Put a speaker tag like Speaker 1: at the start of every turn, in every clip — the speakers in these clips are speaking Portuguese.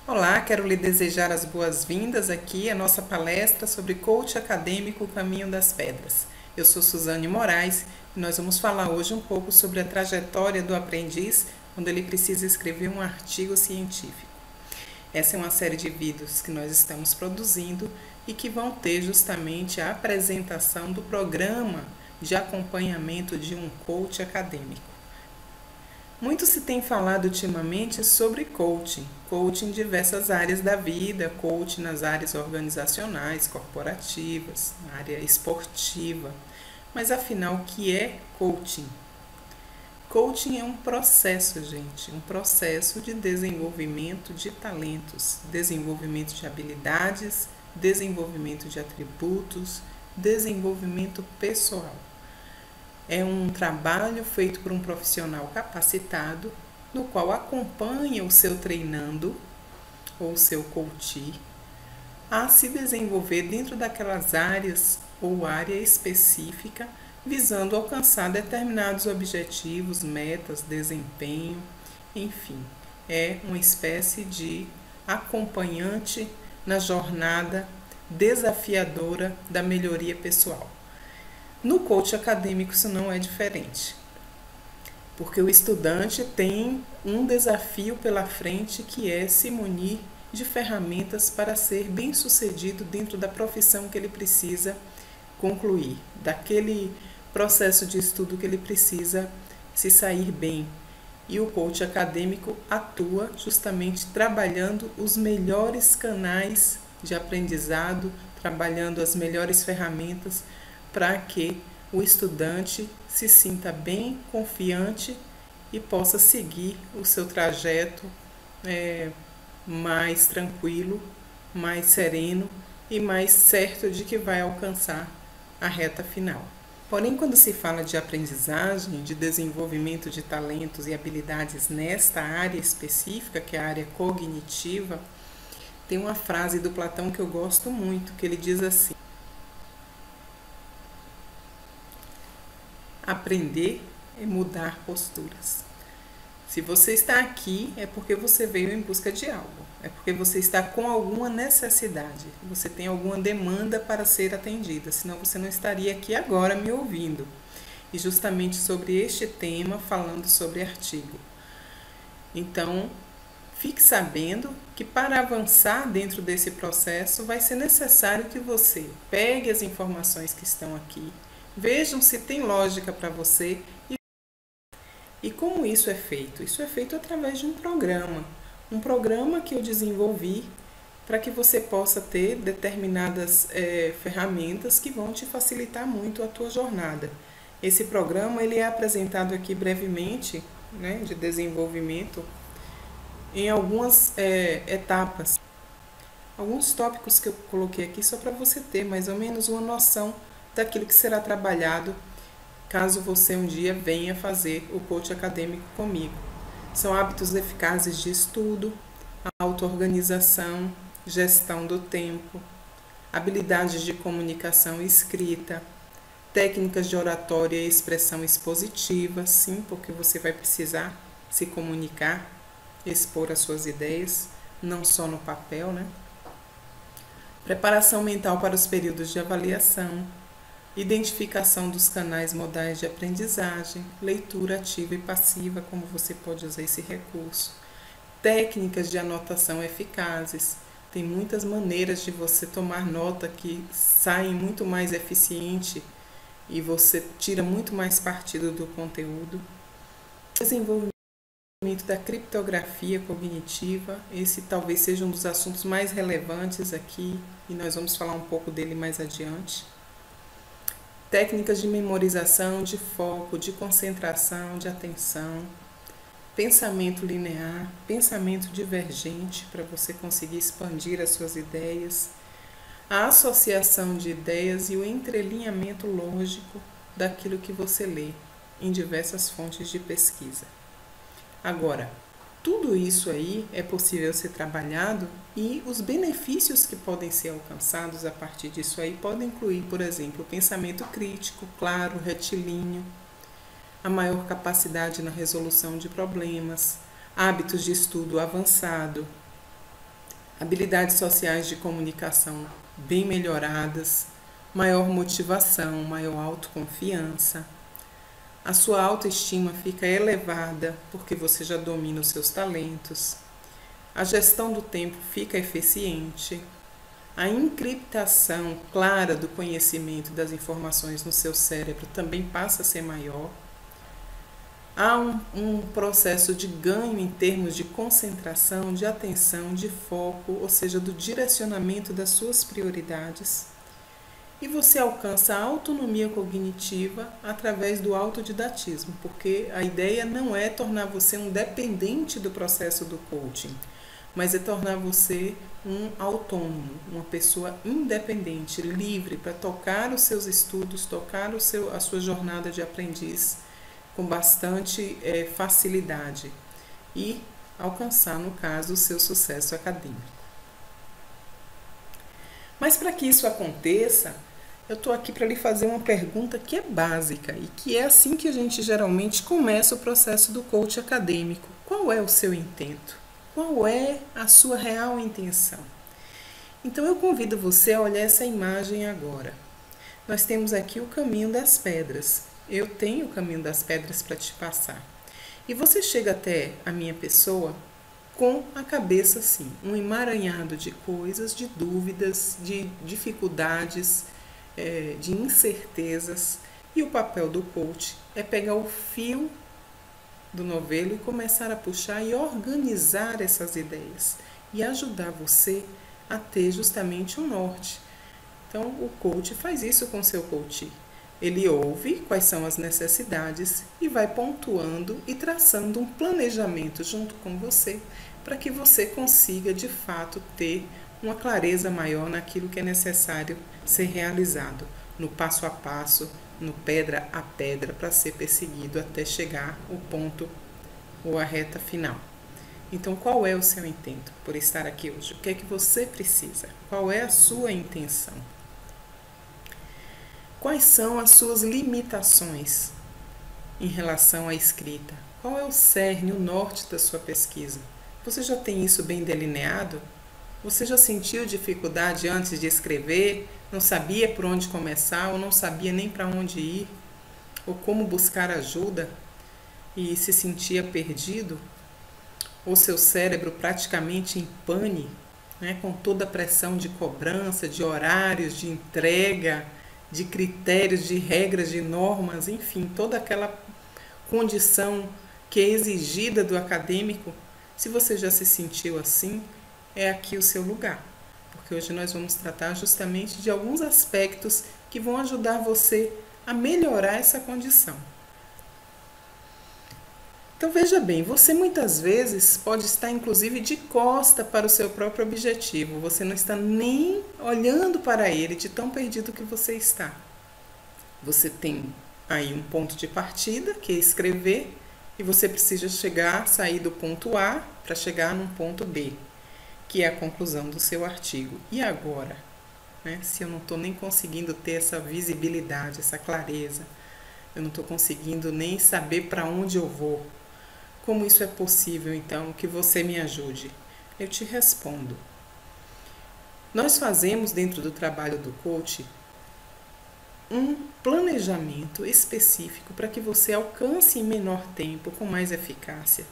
Speaker 1: Olá, quero lhe desejar as boas-vindas aqui à nossa palestra sobre coach acadêmico, o Caminho das Pedras. Eu sou Suzane Moraes e nós vamos falar hoje um pouco sobre a trajetória do aprendiz quando ele precisa escrever um artigo científico. Essa é uma série de vídeos que nós estamos produzindo e que vão ter justamente a apresentação do programa de acompanhamento de um coach acadêmico. Muito se tem falado ultimamente sobre coaching em diversas áreas da vida, coaching nas áreas organizacionais, corporativas, na área esportiva. Mas afinal, o que é coaching? Coaching é um processo, gente, um processo de desenvolvimento de talentos, desenvolvimento de habilidades, desenvolvimento de atributos, desenvolvimento pessoal. É um trabalho feito por um profissional capacitado, no qual acompanha o seu treinando ou o seu coach a se desenvolver dentro daquelas áreas ou área específica, visando alcançar determinados objetivos, metas, desempenho, enfim, é uma espécie de acompanhante na jornada desafiadora da melhoria pessoal. No coach acadêmico isso não é diferente, porque o estudante tem um desafio pela frente que é se munir de ferramentas para ser bem-sucedido dentro da profissão que ele precisa concluir, daquele processo de estudo que ele precisa se sair bem. E o coach acadêmico atua justamente trabalhando os melhores canais de aprendizado, trabalhando as melhores ferramentas para que o estudante se sinta bem, confiante e possa seguir o seu trajeto mais tranquilo, mais sereno e mais certo de que vai alcançar a reta final. Porém, quando se fala de aprendizagem, de desenvolvimento de talentos e habilidades nesta área específica, que é a área cognitiva, tem uma frase do Platão que eu gosto muito, que ele diz assim: aprender é mudar posturas. Se você está aqui, é porque você veio em busca de algo. É porque você está com alguma necessidade. Você tem alguma demanda para ser atendida. Senão você não estaria aqui agora me ouvindo. E justamente sobre este tema, falando sobre artigo. Então, fique sabendo que para avançar dentro desse processo, vai ser necessário que você pegue as informações que estão aqui, vejam se tem lógica para você. E como isso é feito? Isso é feito através de um programa que eu desenvolvi para que você possa ter determinadas ferramentas que vão te facilitar muito a tua jornada. Esse programa ele é apresentado aqui brevemente, né, de desenvolvimento em algumas etapas. Alguns tópicos que eu coloquei aqui só para você ter mais ou menos uma noção daquilo que será trabalhado caso você um dia venha fazer o coach acadêmico comigo. São hábitos eficazes de estudo, auto-organização, gestão do tempo, habilidades de comunicação escrita, técnicas de oratória e expressão expositiva, sim, porque você vai precisar se comunicar, expor as suas ideias, não só no papel, né? Preparação mental para os períodos de avaliação, identificação dos canais modais de aprendizagem, leitura ativa e passiva, como você pode usar esse recurso, técnicas de anotação eficazes. Tem muitas maneiras de você tomar nota que saem muito mais eficiente e você tira muito mais partido do conteúdo. Desenvolvimento da criptografia cognitiva, esse talvez seja um dos assuntos mais relevantes aqui e nós vamos falar um pouco dele mais adiante. Técnicas de memorização, de foco, de concentração, de atenção, pensamento linear, pensamento divergente, para você conseguir expandir as suas ideias, a associação de ideias e o entrelinhamento lógico daquilo que você lê em diversas fontes de pesquisa. Agora, tudo isso aí é possível ser trabalhado e os benefícios que podem ser alcançados a partir disso aí podem incluir, por exemplo, o pensamento crítico, claro, retilíneo, a maior capacidade na resolução de problemas, hábitos de estudo avançado, habilidades sociais de comunicação bem melhoradas, maior motivação, maior autoconfiança. A sua autoestima fica elevada porque você já domina os seus talentos. A gestão do tempo fica eficiente. A encriptação clara do conhecimento das informações no seu cérebro também passa a ser maior. Há um processo de ganho em termos de concentração, de atenção, de foco, ou seja, do direcionamento das suas prioridades. E você alcança a autonomia cognitiva através do autodidatismo, porque a ideia não é tornar você um dependente do processo do coaching, mas é tornar você um autônomo, uma pessoa independente, livre para tocar os seus estudos, tocar a sua jornada de aprendiz com bastante facilidade e alcançar, no caso, o seu sucesso acadêmico. Mas para que isso aconteça, eu estou aqui para lhe fazer uma pergunta que é básica e que é assim que a gente geralmente começa o processo do coach acadêmico. Qual é o seu intento? Qual é a sua real intenção? Então eu convido você a olhar essa imagem agora. Nós temos aqui o caminho das pedras. Eu tenho o caminho das pedras para te passar. E você chega até a minha pessoa com a cabeça assim, um emaranhado de coisas, de dúvidas, de dificuldades, de incertezas. E o papel do coach é pegar o fio do novelo e começar a puxar e organizar essas ideias e ajudar você a ter justamente um norte. Então, o coach faz isso com o seu coach. Ele ouve quais são as necessidades e vai pontuando e traçando um planejamento junto com você para que você consiga, de fato, ter uma clareza maior naquilo que é necessário ser realizado, no passo a passo, no pedra a pedra, para ser perseguido até chegar ao ponto ou à reta final. Então, qual é o seu intento por estar aqui hoje? O que é que você precisa? Qual é a sua intenção? Quais são as suas limitações em relação à escrita? Qual é o cerne, o norte da sua pesquisa? Você já tem isso bem delineado? Você já sentiu dificuldade antes de escrever? Não sabia por onde começar ou não sabia nem para onde ir? Ou como buscar ajuda e se sentia perdido? Ou seu cérebro praticamente em pane, né, com toda a pressão de cobrança, de horários, de entrega, de critérios, de regras, de normas, enfim, toda aquela condição que é exigida do acadêmico? Se você já se sentiu assim, é aqui o seu lugar, porque hoje nós vamos tratar justamente de alguns aspectos que vão ajudar você a melhorar essa condição. Então veja bem, você muitas vezes pode estar inclusive de costa para o seu próprio objetivo, você não está nem olhando para ele de tão perdido que você está. Você tem aí um ponto de partida, que é escrever, e você precisa sair do ponto A para chegar num ponto B, que é a conclusão do seu artigo. E agora? Né? Se eu não estou nem conseguindo ter essa visibilidade, essa clareza, eu não estou conseguindo nem saber para onde eu vou, como isso é possível, então, que você me ajude? Eu te respondo. Nós fazemos dentro do trabalho do coach um planejamento específico para que você alcance em menor tempo, com mais eficácia,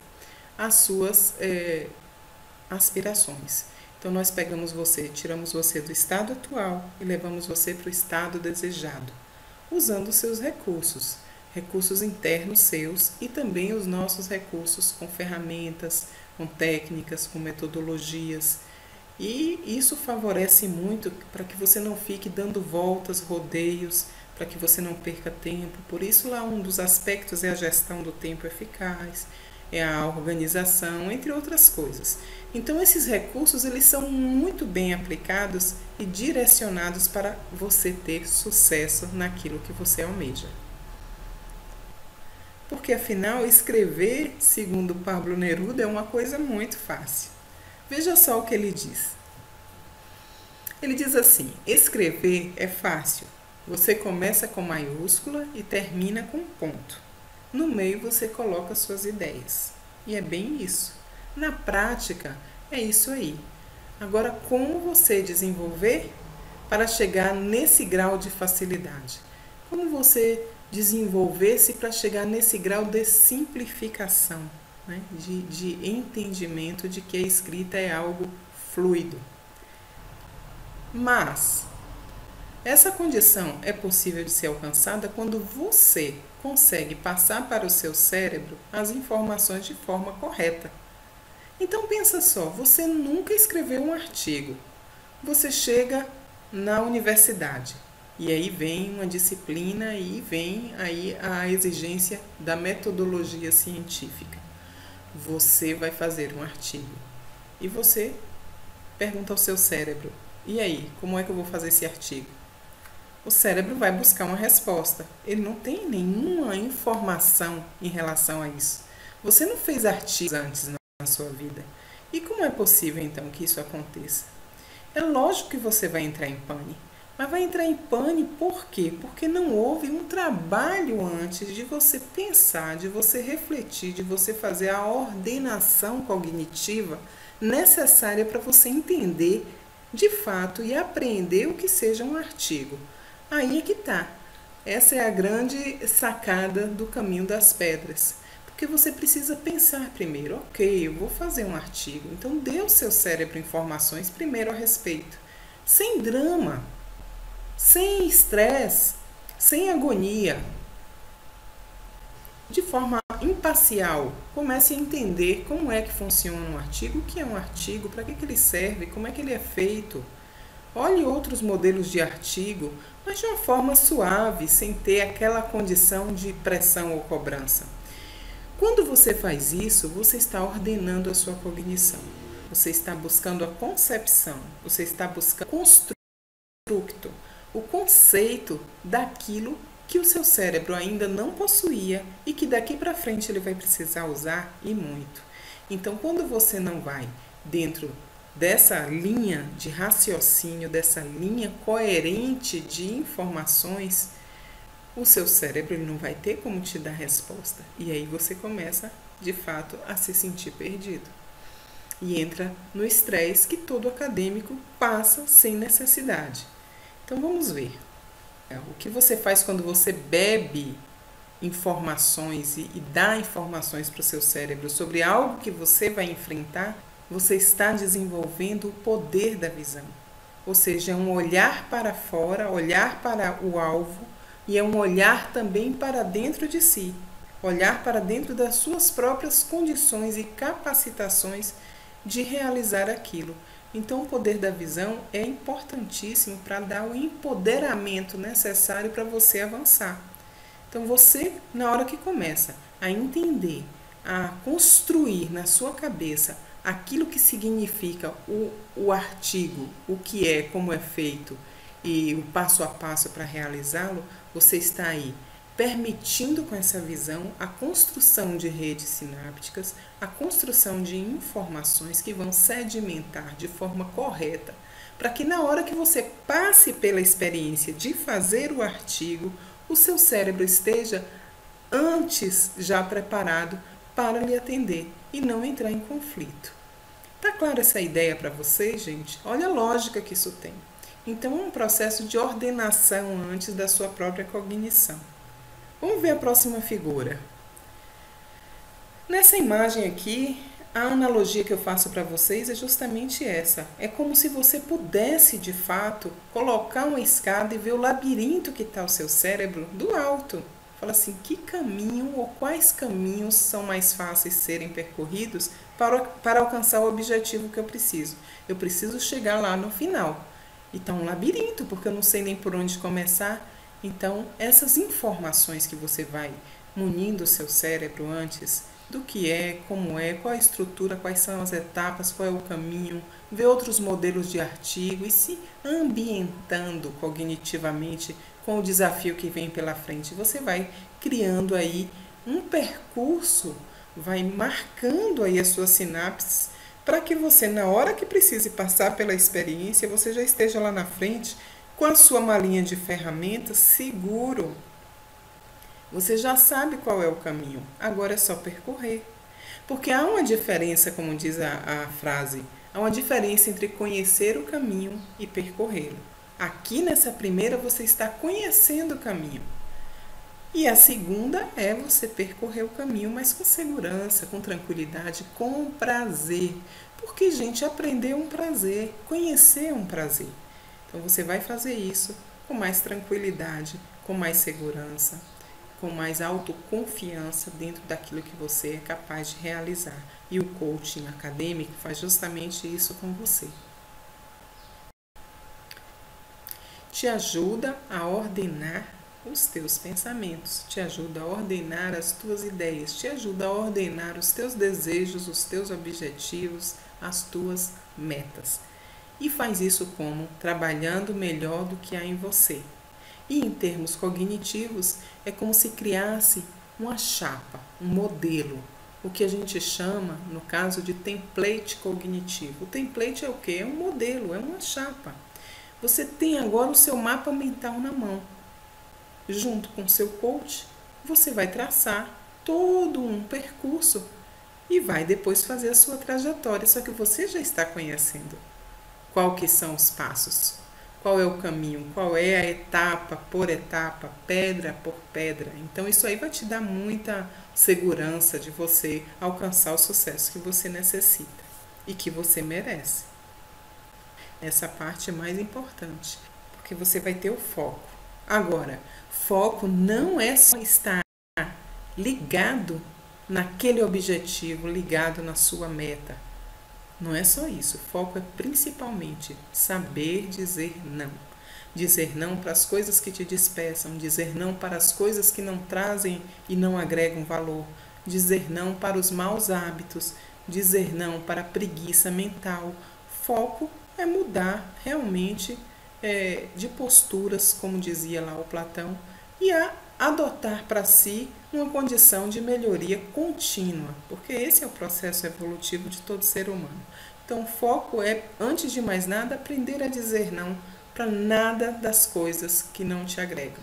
Speaker 1: as suas aspirações. Então, nós pegamos você, tiramos você do estado atual e levamos você para o estado desejado, usando os seus recursos internos seus e também os nossos recursos com ferramentas, com técnicas, com metodologias. E isso favorece muito para que você não fique dando voltas, rodeios, para que você não perca tempo. Por isso, lá um dos aspectos é a gestão do tempo eficaz, é a organização, entre outras coisas. Então, esses recursos eles são muito bem aplicados e direcionados para você ter sucesso naquilo que você almeja. Porque, afinal, escrever, segundo Pablo Neruda, é uma coisa muito fácil. Veja só o que ele diz. Ele diz assim: escrever é fácil. Você começa com maiúscula e termina com ponto. No meio você coloca suas ideias. E é bem isso. Na prática, é isso aí. Agora, como você desenvolver para chegar nesse grau de facilidade? Como você desenvolver-se para chegar nesse grau de simplificação, né? de entendimento de que a escrita é algo fluido. Mas essa condição é possível de ser alcançada quando você consegue passar para o seu cérebro as informações de forma correta. Então pensa só, você nunca escreveu um artigo. Você chega na universidade e aí vem uma disciplina e vem aí a exigência da metodologia científica. Você vai fazer um artigo e você pergunta ao seu cérebro: e aí, como é que eu vou fazer esse artigo? O cérebro vai buscar uma resposta. Ele não tem nenhuma informação em relação a isso. Você não fez artigos antes na sua vida. E como é possível então que isso aconteça? É lógico que você vai entrar em pane. Mas vai entrar em pane por quê? Porque não houve um trabalho antes de você pensar, de você refletir, de você fazer a ordenação cognitiva necessária para você entender de fato e aprender o que seja um artigo. Aí é que está. Essa é a grande sacada do caminho das pedras. Porque você precisa pensar primeiro, ok, eu vou fazer um artigo, então dê ao seu cérebro informações primeiro a respeito. Sem drama, sem estresse, sem agonia. De forma imparcial, comece a entender como é que funciona um artigo, o que é um artigo, para que ele serve, como é que ele é feito. Olhe outros modelos de artigo, mas de uma forma suave, sem ter aquela condição de pressão ou cobrança. Quando você faz isso, você está ordenando a sua cognição. Você está buscando a concepção, você está buscando o construto, o conceito daquilo que o seu cérebro ainda não possuía e que daqui para frente ele vai precisar usar e muito. Então, quando você não vai dentro dessa linha de raciocínio, dessa linha coerente de informações, o seu cérebro ele não vai ter como te dar resposta. E aí você começa, de fato, a se sentir perdido. E entra no estresse que todo acadêmico passa sem necessidade. Então vamos ver. O que você faz quando você bebe informações e dá informações para o seu cérebro sobre algo que você vai enfrentar? Você está desenvolvendo o poder da visão. Ou seja, é um olhar para fora, olhar para o alvo, e é um olhar também para dentro de si. Olhar para dentro das suas próprias condições e capacitações de realizar aquilo. Então, o poder da visão é importantíssimo para dar o empoderamento necessário para você avançar. Então, você, na hora que começa a entender, a construir na sua cabeça aquilo que significa o artigo, o que é, como é feito e o passo a passo para realizá-lo, você está aí permitindo com essa visão a construção de redes sinápticas, a construção de informações que vão sedimentar de forma correta, para que na hora que você passe pela experiência de fazer o artigo, o seu cérebro esteja antes já preparado para lhe atender e não entrar em conflito. Tá clara essa ideia para vocês, gente? Olha a lógica que isso tem. Então, é um processo de ordenação antes da sua própria cognição. Vamos ver a próxima figura. Nessa imagem aqui, a analogia que eu faço para vocês é justamente essa. É como se você pudesse, de fato, colocar uma escada e ver o labirinto que está o seu cérebro do alto. Fala assim, que caminho ou quais caminhos são mais fáceis de serem percorridos para alcançar o objetivo que eu preciso. Eu preciso chegar lá no final. Então, um labirinto, porque eu não sei nem por onde começar. Então, essas informações que você vai munindo o seu cérebro antes do que é, como é, qual a estrutura, quais são as etapas, qual é o caminho, ver outros modelos de artigo e se ambientando cognitivamente com o desafio que vem pela frente. Você vai criando aí um percurso, vai marcando aí as suas sinapses para que você, na hora que precise passar pela experiência, você já esteja lá na frente com a sua malinha de ferramentas seguro. Você já sabe qual é o caminho, agora é só percorrer. Porque há uma diferença, como diz a frase, há uma diferença entre conhecer o caminho e percorrê-lo. Aqui nessa primeira você está conhecendo o caminho. E a segunda é você percorrer o caminho, mas com segurança, com tranquilidade, com prazer. Porque, gente, aprender é um prazer, conhecer é um prazer. Então você vai fazer isso com mais tranquilidade, com mais segurança, com mais autoconfiança dentro daquilo que você é capaz de realizar. E o coaching acadêmico faz justamente isso com você. Te ajuda a ordenar os teus pensamentos, te ajuda a ordenar as tuas ideias, te ajuda a ordenar os teus desejos, os teus objetivos, as tuas metas. E faz isso como? Trabalhando melhor do que há em você. E em termos cognitivos, é como se criasse uma chapa, um modelo, o que a gente chama, no caso, de template cognitivo. O template é o quê? É um modelo, é uma chapa. Você tem agora o seu mapa mental na mão. Junto com o seu coach, você vai traçar todo um percurso e vai depois fazer a sua trajetória, só que você já está conhecendo qual que são os passos, qual é o caminho, qual é a etapa por etapa, pedra por pedra. Então isso aí vai te dar muita segurança de você alcançar o sucesso que você necessita e que você merece. Essa parte é mais importante, porque você vai ter o foco. Agora, foco não é só estar ligado naquele objetivo, ligado na sua meta. Não é só isso. Foco é principalmente saber dizer não. Dizer não para as coisas que te dispersam, dizer não para as coisas que não trazem e não agregam valor, dizer não para os maus hábitos, dizer não para a preguiça mental. Foco é mudar realmente de posturas, como dizia lá o Platão, e a adotar para si uma condição de melhoria contínua, porque esse é o processo evolutivo de todo ser humano. Então, o foco é, antes de mais nada, aprender a dizer não para nada das coisas que não te agregam.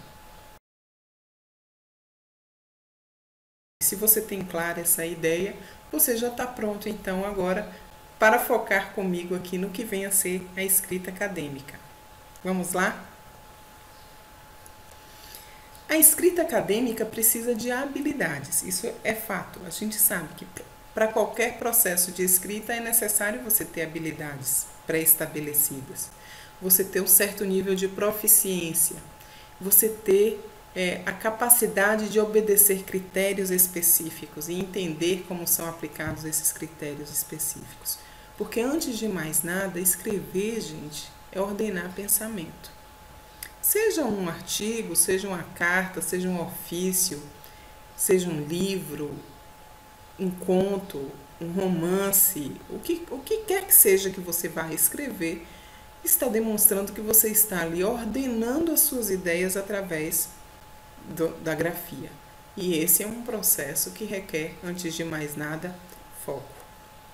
Speaker 1: Se você tem clara essa ideia, você já está pronto, então, agora, para focar comigo aqui no que vem a ser a escrita acadêmica. Vamos lá? A escrita acadêmica precisa de habilidades, isso é fato. A gente sabe que para qualquer processo de escrita é necessário você ter habilidades pré-estabelecidas, você ter um certo nível de proficiência, você ter a capacidade de obedecer critérios específicos e entender como são aplicados esses critérios específicos. Porque antes de mais nada, escrever, gente, é ordenar pensamento. Seja um artigo, seja uma carta, seja um ofício, seja um livro, um conto, um romance, o que quer que seja que você vá escrever, está demonstrando que você está ali ordenando as suas ideias através da grafia. E esse é um processo que requer, antes de mais nada, foco.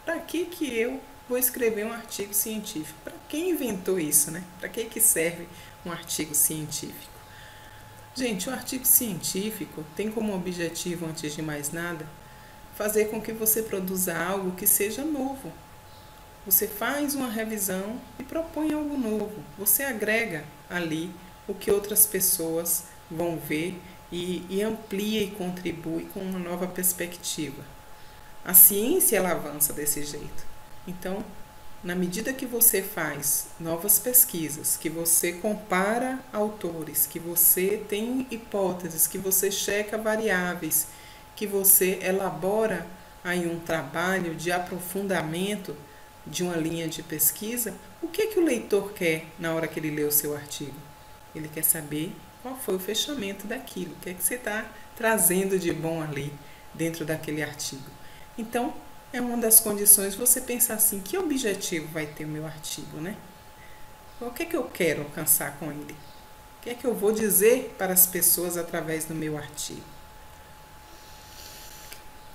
Speaker 1: Para que eu vou escrever um artigo científico? Para quem inventou isso, né? Para que serve um artigo científico? Gente, o artigo científico tem como objetivo, antes de mais nada, fazer com que você produza algo que seja novo. Você faz uma revisão e propõe algo novo. Você agrega ali o que outras pessoas vão ver e amplia e contribui com uma nova perspectiva. A ciência, ela avança desse jeito. Então, na medida que você faz novas pesquisas, que você compara autores, que você tem hipóteses, que você checa variáveis, que você elabora aí um trabalho de aprofundamento de uma linha de pesquisa, o que o leitor quer na hora que ele lê o seu artigo? Ele quer saber qual foi o fechamento daquilo, o que você está trazendo de bom ali dentro daquele artigo. Então, é uma das condições você pensar assim, que objetivo vai ter o meu artigo, né? O que eu quero alcançar com ele? O que eu vou dizer para as pessoas através do meu artigo?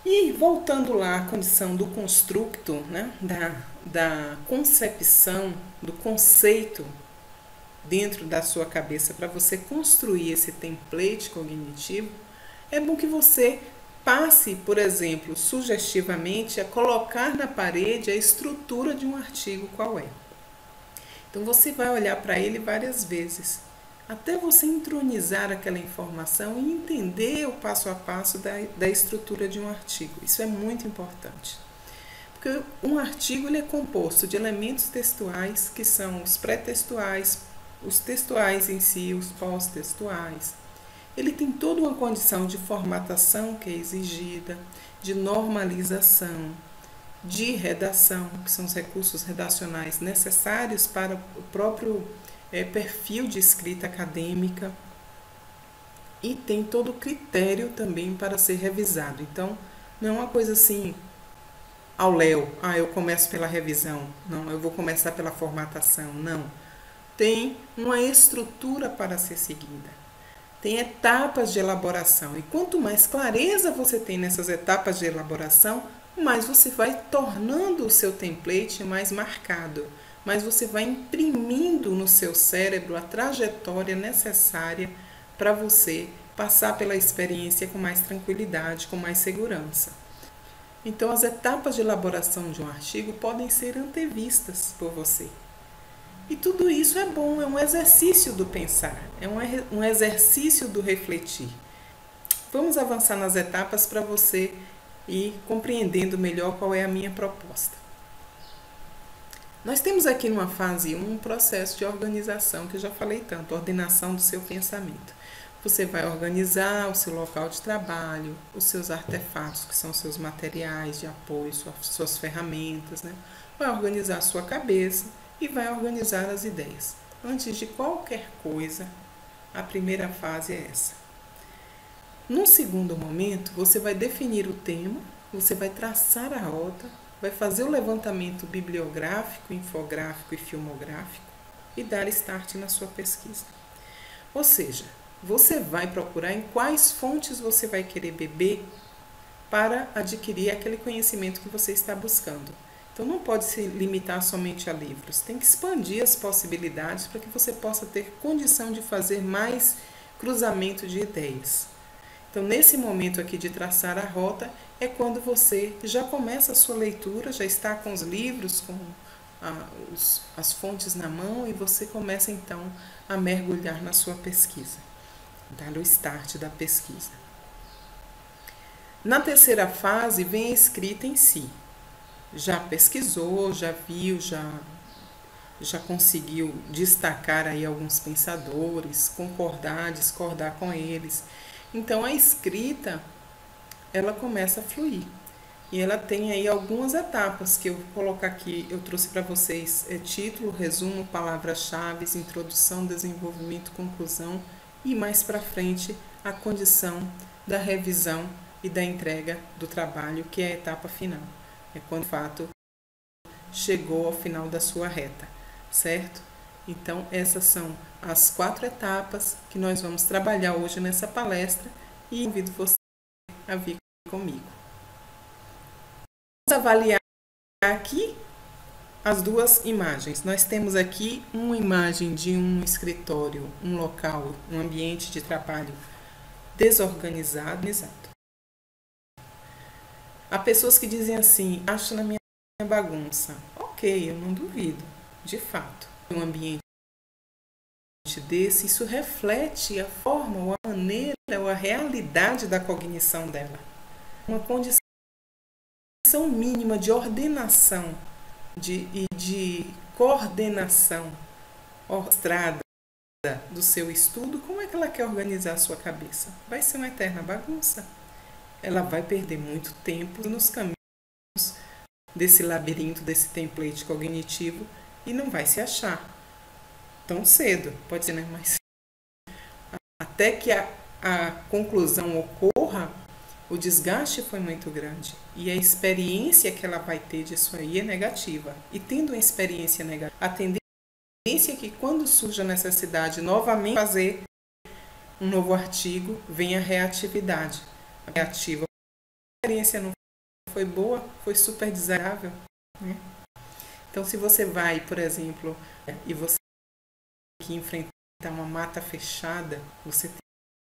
Speaker 1: E voltando lá à condição do constructo, né? da concepção, do conceito dentro da sua cabeça para você construir esse template cognitivo, é bom que você passe, por exemplo, sugestivamente a colocar na parede a estrutura de um artigo qual é. Então você vai olhar para ele várias vezes, até você entronizar aquela informação e entender o passo a passo da estrutura de um artigo. Isso é muito importante. Porque um artigo ele é composto de elementos textuais, que são os pré-textuais, os textuais em si, os pós-textuais. Ele tem toda uma condição de formatação que é exigida, de normalização, de redação, que são os recursos redacionais necessários para o próprio perfil de escrita acadêmica, e tem todo o critério também para ser revisado. Então, não é uma coisa assim ao léu, eu começo pela revisão, não, eu vou começar pela formatação, não. Tem uma estrutura para ser seguida, tem etapas de elaboração, e quanto mais clareza você tem nessas etapas de elaboração, mais você vai tornando o seu template mais marcado, mas você vai imprimindo no seu cérebro a trajetória necessária para você passar pela experiência com mais tranquilidade, com mais segurança. Então, as etapas de elaboração de um artigo podem ser antevistas por você. E tudo isso é bom, é um exercício do pensar, é um exercício do refletir. Vamos avançar nas etapas para você ir compreendendo melhor qual é a minha proposta. Nós temos aqui numa fase 1 um processo de organização, que eu já falei tanto, ordenação do seu pensamento. Você vai organizar o seu local de trabalho, os seus artefatos, que são seus materiais de apoio, suas ferramentas, né? Vai organizar a sua cabeça e vai organizar as ideias. Antes de qualquer coisa, a primeira fase é essa. Num segundo momento, você vai definir o tema, você vai traçar a rota, vai fazer o levantamento bibliográfico, infográfico e filmográfico e dar start na sua pesquisa. Ou seja, você vai procurar em quais fontes você vai querer beber para adquirir aquele conhecimento que você está buscando. Então não pode se limitar somente a livros, tem que expandir as possibilidades para que você possa ter condição de fazer mais cruzamento de ideias. Então, nesse momento aqui de traçar a rota, é quando você já começa a sua leitura, já está com os livros, com as fontes na mão, e você começa então a mergulhar na sua pesquisa, dar o start da pesquisa. Na terceira fase vem a escrita em si. Já pesquisou, já viu, já conseguiu destacar aí alguns pensadores, concordar, discordar com eles. Então a escrita, ela começa a fluir. E ela tem aí algumas etapas que eu vou colocar aqui. Eu trouxe para vocês título, resumo, palavras-chave, introdução, desenvolvimento, conclusão e mais para frente a condição da revisão e da entrega do trabalho, que é a etapa final. É quando de fato chegou ao final da sua reta, certo? Então, essas são as 4 etapas que nós vamos trabalhar hoje nessa palestra e convido você a vir comigo. Vamos avaliar aqui as 2 imagens. Nós temos aqui uma imagem de um escritório, um local, um ambiente de trabalho desorganizado. Há pessoas que dizem assim, acho na minha bagunça. Ok, eu não duvido, de fato. Um ambiente desse, isso reflete a forma, ou a maneira, ou a realidade da cognição dela. Uma condição mínima de ordenação e de coordenação orquestrada do seu estudo. Como é que ela quer organizar a sua cabeça? Vai ser uma eterna bagunça. Ela vai perder muito tempo nos caminhos desse labirinto, desse template cognitivo, e não vai se achar tão cedo, pode ser, né? Mas até que a conclusão ocorra, o desgaste foi muito grande e a experiência que ela vai ter disso aí é negativa. E tendo uma experiência negativa, a tendência é que quando surge a necessidade novamente de fazer um novo artigo, vem a reatividade. A reativa, a experiência não foi boa, foi super desagradável, né? Então, se você vai, por exemplo, e você que enfrentar uma mata fechada, você tem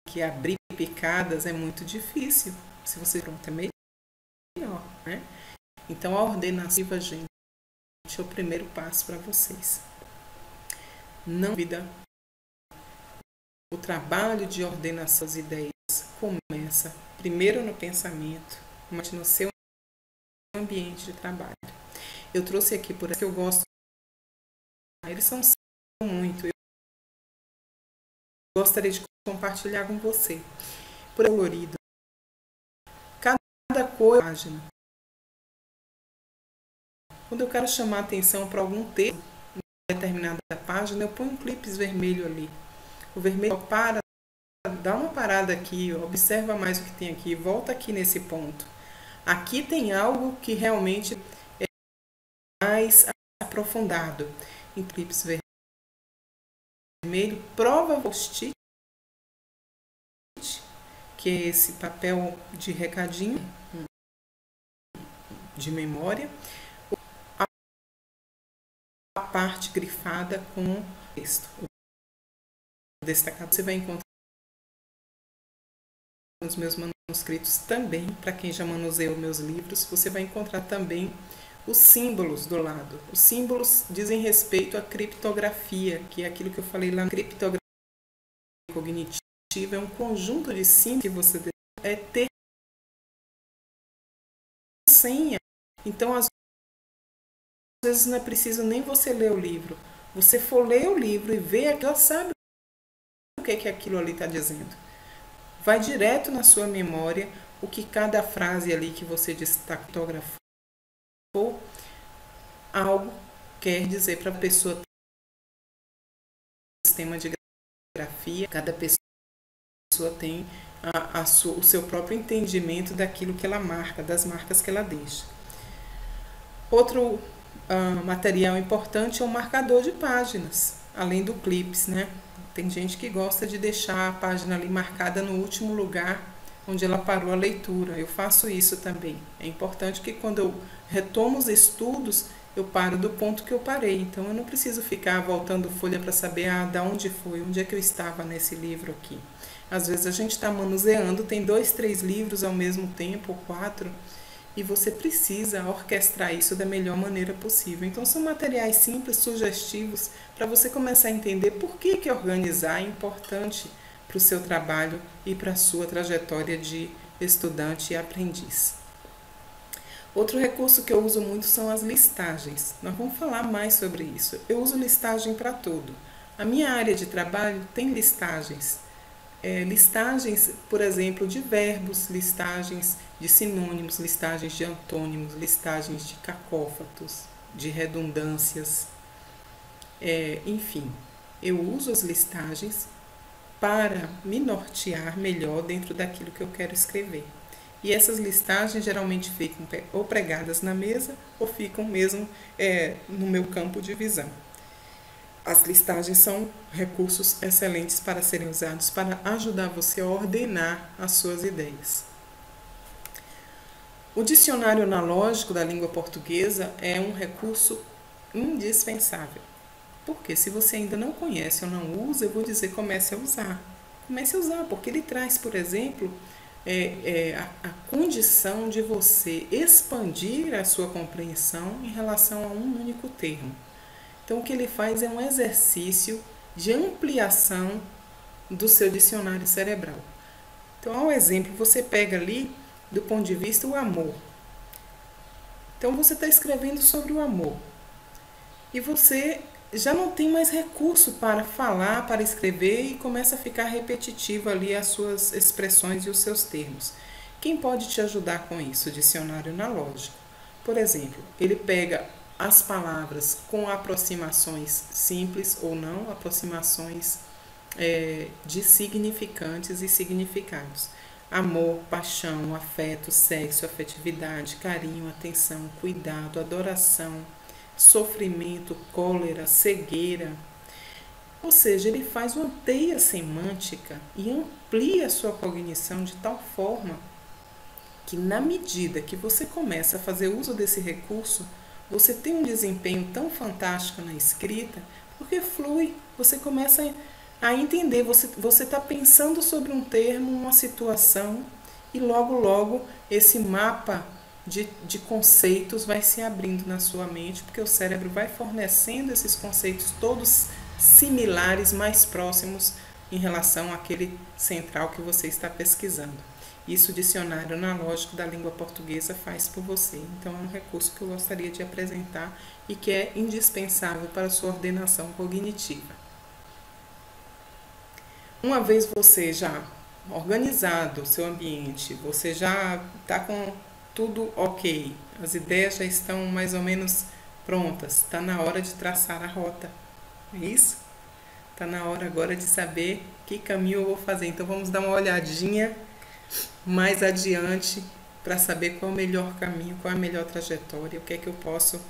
Speaker 1: que abrir picadas, é muito difícil. Se você pronto é melhor, né? Então a ordenação, gente, é o primeiro passo para vocês. Não duvida, o trabalho de ordenação das ideias começa primeiro no pensamento, mas no seu ambiente de trabalho. Eu trouxe aqui por que eu gosto. Eles são muito. Eu gostaria de compartilhar com você. Por colorido. Cada cor da página. Quando eu quero chamar a atenção para algum texto em determinada página, eu ponho um clipe vermelho ali. O vermelho para, dá uma parada aqui, observa mais o que tem aqui, volta aqui nesse ponto. Aqui tem algo que realmente é mais aprofundado. Em clipes vermelho, prova post-it, que é esse papel de recadinho, de memória, a parte grifada com texto. O destacado você vai encontrar nos meus manuscritos também, para quem já manuseou meus livros, você vai encontrar também os símbolos do lado. Os símbolos dizem respeito à criptografia, que é aquilo que eu falei lá. Criptografia cognitiva é um conjunto de símbolos que você é ter senha. Então, às vezes não é preciso nem você ler o livro. Você for ler o livro e ver, já sabe o que é que aquilo ali está dizendo. Vai direto na sua memória o que cada frase ali que você criptografou algo quer dizer para a pessoa ter um sistema de grafia. Cada pessoa tem o seu próprio entendimento daquilo que ela marca, das marcas que ela deixa. Outro material importante é o marcador de páginas, além do clips, né? Tem gente que gosta de deixar a página ali marcada no último lugar onde ela parou a leitura. Eu faço isso também. É importante que quando eu retomo os estudos, eu paro do ponto que eu parei. Então eu não preciso ficar voltando folha para saber da onde foi, onde é que eu estava nesse livro aqui. Às vezes a gente está manuseando, tem 2, 3 livros ao mesmo tempo, ou 4, e você precisa orquestrar isso da melhor maneira possível. Então são materiais simples, sugestivos, para você começar a entender por que organizar é importante para o seu trabalho e para a sua trajetória de estudante e aprendiz. Outro recurso que eu uso muito são as listagens. Nós vamos falar mais sobre isso. Eu uso listagem para tudo. A minha área de trabalho tem listagens. Listagens, por exemplo, de verbos, listagens de sinônimos, listagens de antônimos, listagens de cacófatos, de redundâncias. Enfim, eu uso as listagens para me nortear melhor dentro daquilo que eu quero escrever. E essas listagens geralmente ficam ou pregadas na mesa ou ficam mesmo no meu campo de visão. As listagens são recursos excelentes para serem usados para ajudar você a ordenar as suas ideias. O dicionário analógico da língua portuguesa é um recurso indispensável. Porque se você ainda não conhece ou não usa, eu vou dizer comece a usar. Comece a usar, porque ele traz, por exemplo, a condição de você expandir a sua compreensão em relação a um único termo. Então, o que ele faz é um exercício de ampliação do seu dicionário cerebral. Então, ao exemplo, você pega ali, do ponto de vista, o amor. Então, você está escrevendo sobre o amor. E você já não tem mais recurso para falar, para escrever e começa a ficar repetitivo ali as suas expressões e os seus termos. Quem pode te ajudar com isso? O dicionário analógico. Por exemplo, ele pega as palavras com aproximações simples ou não, aproximações de significantes e significados. Amor, paixão, afeto, sexo, afetividade, carinho, atenção, cuidado, adoração, sofrimento, cólera, cegueira. Ou seja, ele faz uma teia semântica e amplia a sua cognição de tal forma que, na medida que você começa a fazer uso desse recurso, você tem um desempenho tão fantástico na escrita, porque flui, você começa a entender, você está pensando sobre um termo, uma situação, e logo, logo esse mapa de conceitos vai se abrindo na sua mente, porque o cérebro vai fornecendo esses conceitos todos similares, mais próximos em relação àquele central que você está pesquisando. Isso o dicionário analógico da língua portuguesa faz por você. Então é um recurso que eu gostaria de apresentar e que é indispensável para a sua ordenação cognitiva. Uma vez você já organizado o seu ambiente, você já está com tudo ok, as ideias já estão mais ou menos prontas, está na hora de traçar a rota, é isso? Está na hora agora de saber que caminho eu vou fazer. Então vamos dar uma olhadinha mais adiante para saber qual é o melhor caminho, qual é a melhor trajetória, o que é que eu posso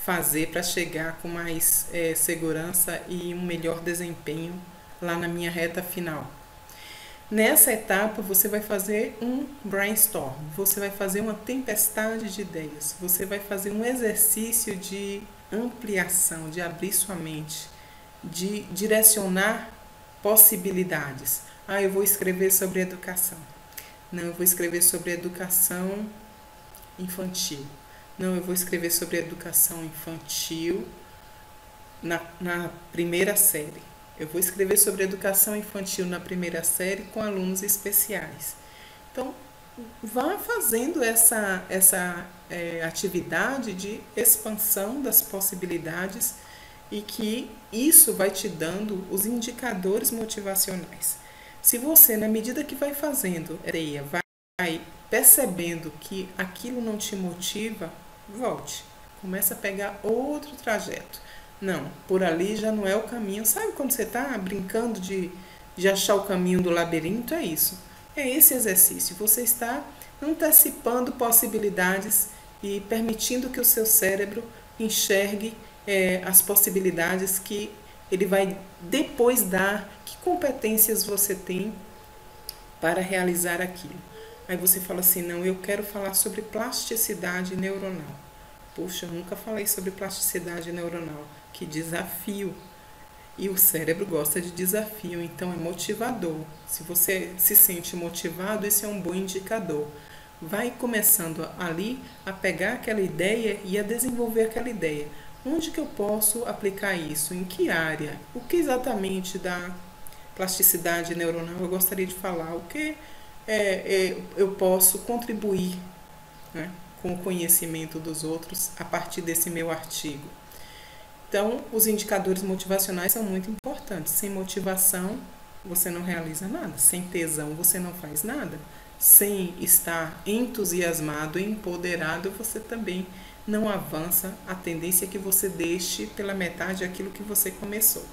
Speaker 1: fazer para chegar com mais segurança e um melhor desempenho lá na minha reta final. Nessa etapa você vai fazer um brainstorm, você vai fazer uma tempestade de ideias, você vai fazer um exercício de ampliação, de abrir sua mente, de direcionar possibilidades. Eu vou escrever sobre educação. Não, eu vou escrever sobre educação infantil. Não, eu vou escrever sobre educação infantil na primeira série. Eu vou escrever sobre educação infantil na primeira série com alunos especiais. Então, vá fazendo essa atividade de expansão das possibilidades e que isso vai te dando os indicadores motivacionais. Se você, na medida que vai fazendo, vai percebendo que aquilo não te motiva, volte. Começa a pegar outro trajeto. Não, por ali já não é o caminho. Sabe quando você está brincando de achar o caminho do labirinto? É isso. É esse exercício. Você está antecipando possibilidades e permitindo que o seu cérebro enxergue as possibilidades que ele vai depois dar, que competências você tem para realizar aquilo. Aí você fala assim, não, eu quero falar sobre plasticidade neuronal. Puxa, eu nunca falei sobre plasticidade neuronal. Que desafio! E o cérebro gosta de desafio, então é motivador. Se você se sente motivado, esse é um bom indicador. Vai começando ali a pegar aquela ideia e a desenvolver aquela ideia. Onde que eu posso aplicar isso? Em que área? O que exatamente da plasticidade neuronal eu gostaria de falar? O que eu posso contribuir, né, com o conhecimento dos outros a partir desse meu artigo? Então, os indicadores motivacionais são muito importantes. Sem motivação, você não realiza nada. Sem tesão, você não faz nada. Sem estar entusiasmado, empoderado, você também não avança. A tendência é que você deixe pela metade aquilo que você começou.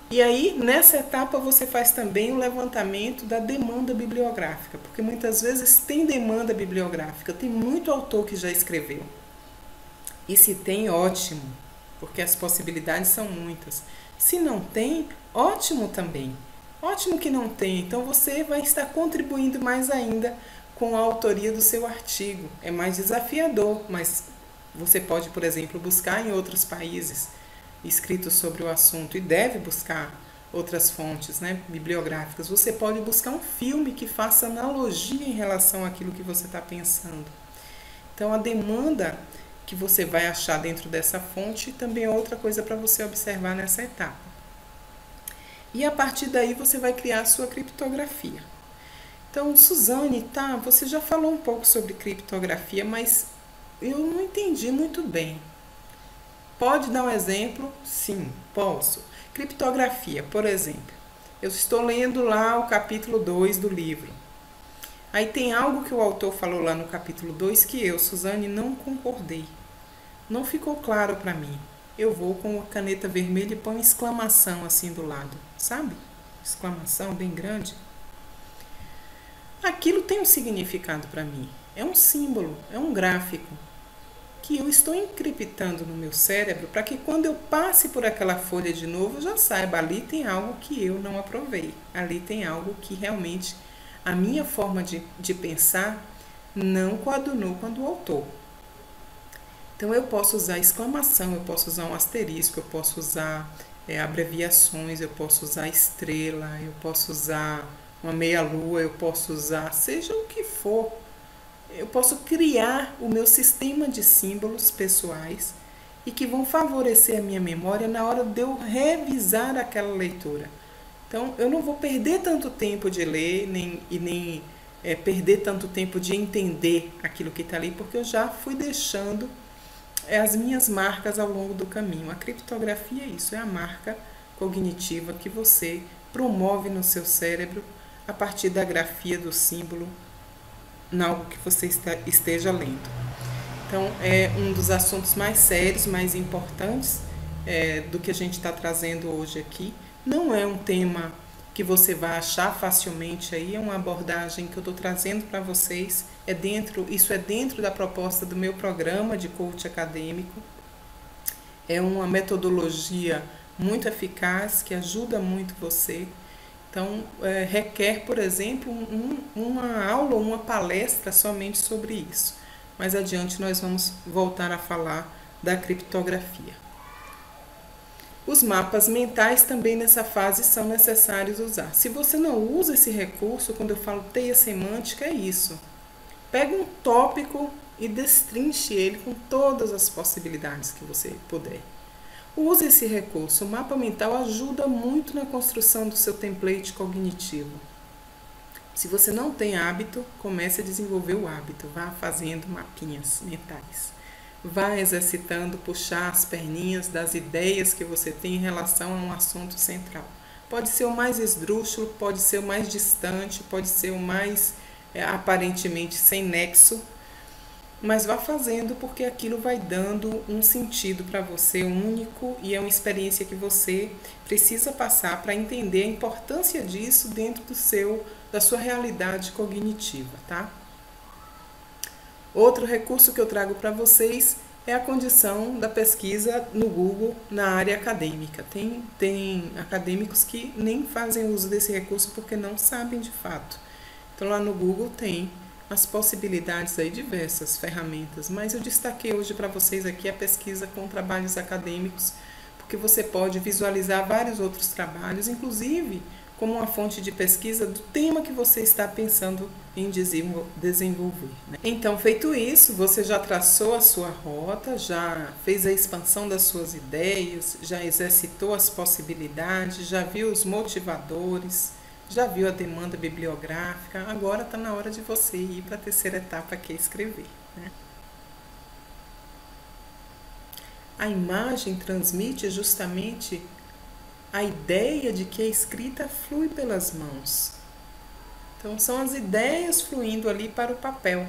Speaker 1: E aí, nessa etapa, você faz também o levantamento da demanda bibliográfica, porque muitas vezes tem demanda bibliográfica, tem muito autor que já escreveu. E se tem, ótimo, porque as possibilidades são muitas. Se não tem, ótimo também. Ótimo que não tem. Então você vai estar contribuindo mais ainda com a autoria do seu artigo. É mais desafiador, mas você pode, por exemplo, buscar em outros países escritos sobre o assunto e deve buscar outras fontes, né, bibliográficas. Você pode buscar um filme que faça analogia em relação àquilo que você está pensando. Então a demanda que você vai achar dentro dessa fonte também é outra coisa para você observar nessa etapa. E a partir daí você vai criar a sua criptografia. Então, Suzane, você já falou um pouco sobre criptografia, mas eu não entendi muito bem. Pode dar um exemplo? Sim, posso. Criptografia, por exemplo. Eu estou lendo lá o capítulo 2 do livro. Aí tem algo que o autor falou lá no capítulo 2 que eu, Suzane, não concordei. Não ficou claro para mim. Eu vou com a caneta vermelha e põe uma exclamação assim do lado, sabe? Exclamação bem grande. Aquilo tem um significado para mim. É um símbolo, é um gráfico que eu estou encriptando no meu cérebro para que quando eu passe por aquela folha de novo, eu já saiba, ali tem algo que eu não aprovei. Ali tem algo que realmente a minha forma de pensar não coadunou com a do autor. Então eu posso usar exclamação, eu posso usar um asterisco, eu posso usar abreviações, eu posso usar estrela, eu posso usar uma meia-lua, eu posso usar seja o que for for, eu posso criar o meu sistema de símbolos pessoais e que vão favorecer a minha memória na hora de eu revisar aquela leitura. Então, eu não vou perder tanto tempo de ler, nem perder tanto tempo de entender aquilo que está ali, porque eu já fui deixando as minhas marcas ao longo do caminho. A criptografia é isso, é a marca cognitiva que você promove no seu cérebro a partir da grafia do símbolo em algo que você esteja lendo. Então, é um dos assuntos mais sérios, mais importantes do que a gente está trazendo hoje aqui. Não é um tema que você vai achar facilmente aí, é uma abordagem que eu estou trazendo para vocês. Isso é dentro da proposta do meu programa de coach acadêmico. É uma metodologia muito eficaz, que ajuda muito você. Então, requer, por exemplo, uma aula ou uma palestra somente sobre isso. Mais adiante nós vamos voltar a falar da criptografia. Os mapas mentais também nessa fase são necessários usar. Se você não usa esse recurso, quando eu falo teia semântica, é isso. Pega um tópico e destrinche ele com todas as possibilidades que você puder. Use esse recurso. O mapa mental ajuda muito na construção do seu template cognitivo. Se você não tem hábito, comece a desenvolver o hábito. Vá fazendo mapinhas mentais. Vá exercitando, puxar as perninhas das ideias que você tem em relação a um assunto central. Pode ser o mais esdrúxulo, pode ser o mais distante, pode ser o mais aparentemente sem nexo, mas vá fazendo, porque aquilo vai dando um sentido para você único e é uma experiência que você precisa passar para entender a importância disso dentro da sua realidade cognitiva, tá? Outro recurso que eu trago para vocês é a condição da pesquisa no Google na área acadêmica. Tem acadêmicos que nem fazem uso desse recurso porque não sabem de fato. Então lá no Google tem as possibilidades aí, diversas ferramentas, mas eu destaquei hoje para vocês aqui a pesquisa com trabalhos acadêmicos, porque você pode visualizar vários outros trabalhos, inclusive como uma fonte de pesquisa do tema que você está pensando em desenvolver, né? Então, feito isso, você já traçou a sua rota, já fez a expansão das suas ideias, já exercitou as possibilidades, já viu os motivadores, já viu a demanda bibliográfica, agora está na hora de você ir para a terceira etapa, que é escrever, né? A imagem transmite justamente a ideia de que a escrita flui pelas mãos. Então, são as ideias fluindo ali para o papel.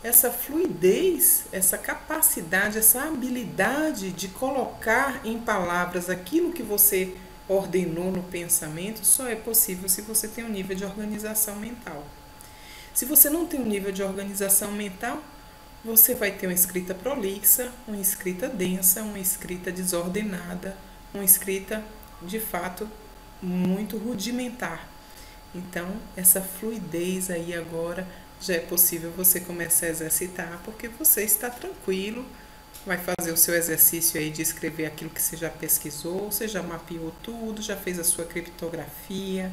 Speaker 1: Essa fluidez, essa capacidade, essa habilidade de colocar em palavras aquilo que você ordenou no pensamento só é possível se você tem um nível de organização mental. Se você não tem um nível de organização mental, você vai ter uma escrita prolixa, uma escrita densa, uma escrita desordenada, uma escrita, de fato, muito rudimentar. Então, essa fluidez aí agora já é possível você começar a exercitar, porque você está tranquilo, vai fazer o seu exercício aí de escrever aquilo que você já pesquisou, você já mapeou tudo, já fez a sua criptografia,